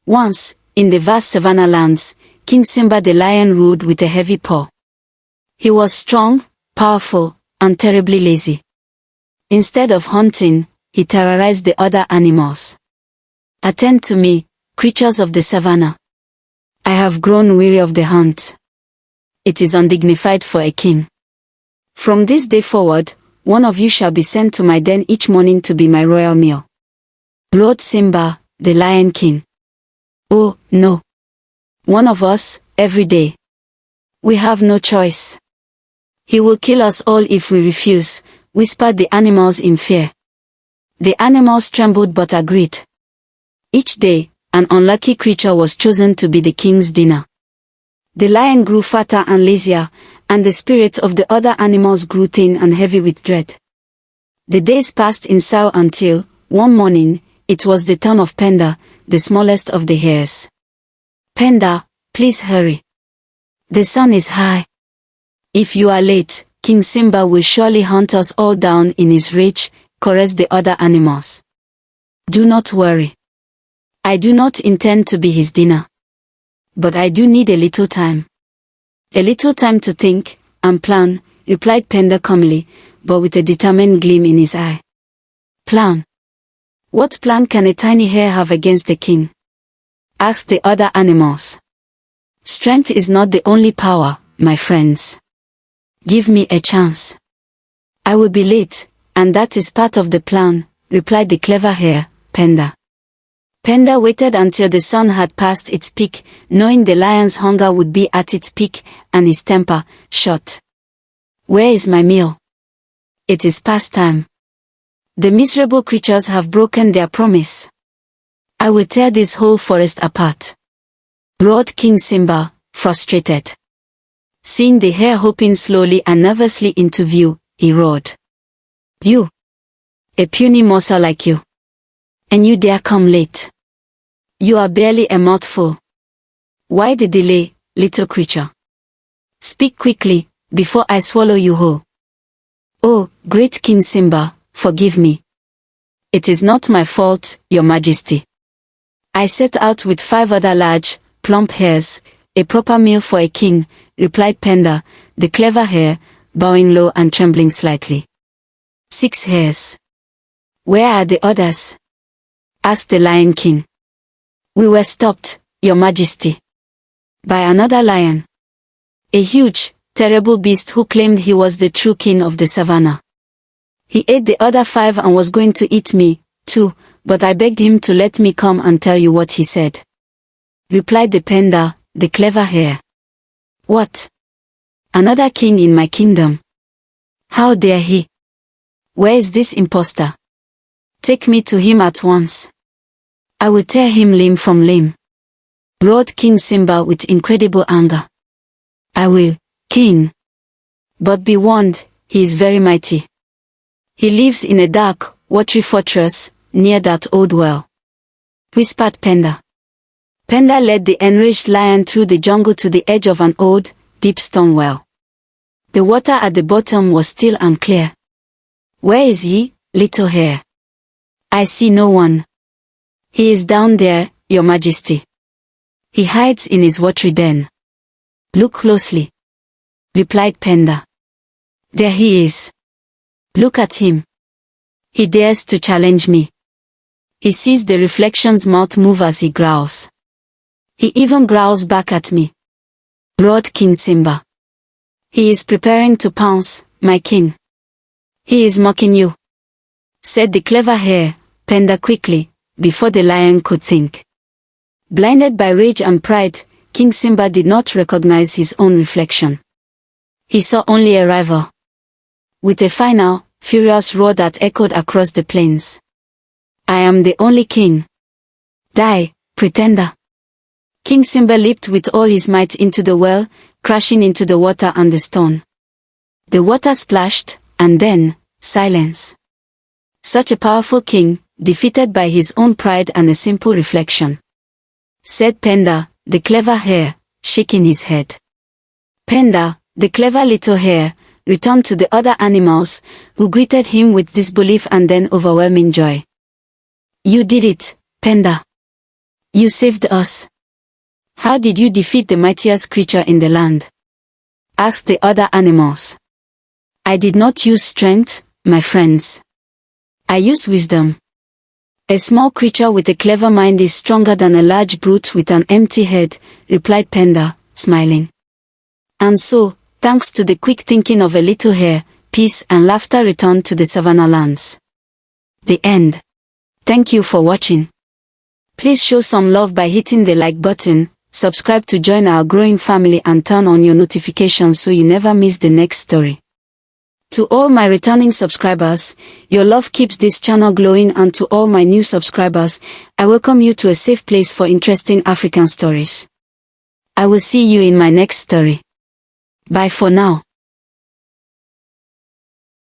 Once, in the vast savannah lands, King Simba the lion ruled with a heavy paw. He was strong, powerful, and terribly lazy. Instead of hunting, he terrorized the other animals. "Attend to me, creatures of the savannah. I have grown weary of the hunt. It is undignified for a king. From this day forward, one of you shall be sent to my den each morning to be my royal meal," roared Simba, the Lion King. "Oh, no. One of us, every day. We have no choice. He will kill us all if we refuse," whispered the animals in fear. The animals trembled but agreed. Each day, an unlucky creature was chosen to be the king's dinner. The lion grew fatter and lazier, and the spirits of the other animals grew thin and heavy with dread. The days passed in sorrow until, one morning, it was the turn of Penda, the smallest of the hares. "Penda, please hurry. The sun is high. If you are late, King Simba will surely hunt us all down in his rage," chorused the other animals. "Do not worry. I do not intend to be his dinner. But I do need a little time." "A little time to think and plan," replied Penda calmly, but with a determined gleam in his eye. "Plan? What plan can a tiny hare have against the king?" asked the other animals. "Strength is not the only power, my friends. Give me a chance. I will be late, and that is part of the plan," replied the clever hare, Penda. Penda waited until the sun had passed its peak, knowing the lion's hunger would be at its peak, and his temper shot. "Where is my meal? It is past time. The miserable creatures have broken their promise. I will tear this whole forest apart," roared King Simba, frustrated. Seeing the hare hopping slowly and nervously into view, he roared. "You! A puny morsel like you! And you dare come late? You are barely a mouthful. Why the delay, little creature? Speak quickly, before I swallow you whole." "Oh, great King Simba, forgive me. It is not my fault, your majesty. I set out with 5 other large, plump hares, a proper meal for a king," replied Penda, the clever hare, bowing low and trembling slightly. "6 hares. Where are the others?" asked the Lion King. "We were stopped, your majesty, by another lion. A huge, terrible beast who claimed he was the true king of the savannah. He ate the other 5 and was going to eat me, too, but I begged him to let me come and tell you what he said," replied the Penda, the clever hare. "What? Another king in my kingdom? How dare he? Where is this impostor? Take me to him at once. I will tear him limb from limb," roared King Simba with incredible anger. "I will, king. But be warned, he is very mighty. He lives in a dark, watery fortress, near that old well," whispered Penda. Penda led the enraged lion through the jungle to the edge of an old, deep stone well. The water at the bottom was still unclear. "Where is he, little hare? I see no one." "He is down there, your majesty. He hides in his watery den." "Look closely," replied Penda. "There he is. Look at him. He dares to challenge me. He sees the reflection's mouth move as he growls. He even growls back at me," roared King Simba. "He is preparing to pounce, my king. He is mocking you," said the clever hare, Penda quickly, before the lion could think. Blinded by rage and pride, King Simba did not recognize his own reflection. He saw only a rival. With a final, furious roar that echoed across the plains. "I am the only king. Die, pretender." King Simba leaped with all his might into the well, crashing into the water and the stone. The water splashed, and then, silence. Such a powerful king, defeated by his own pride and a simple reflection, said Penda, the clever hare, shaking his head. Penda, the clever little hare, returned to the other animals, who greeted him with disbelief and then overwhelming joy. "You did it, Penda. You saved us. How did you defeat the mightiest creature in the land? Asked the other animals. I did not use strength, my friends. I used wisdom. A small creature with a clever mind is stronger than a large brute with an empty head, replied Penda, smiling. And so, thanks to the quick thinking of a little hare, peace and laughter returned to the savannah lands. The end. Thank you for watching. Please show some love by hitting the like button, subscribe to join our growing family and turn on your notifications so you never miss the next story. To all my returning subscribers, your love keeps this channel glowing, and to all my new subscribers, I welcome you to a safe place for interesting African stories. I will see you in my next story. Bye for now.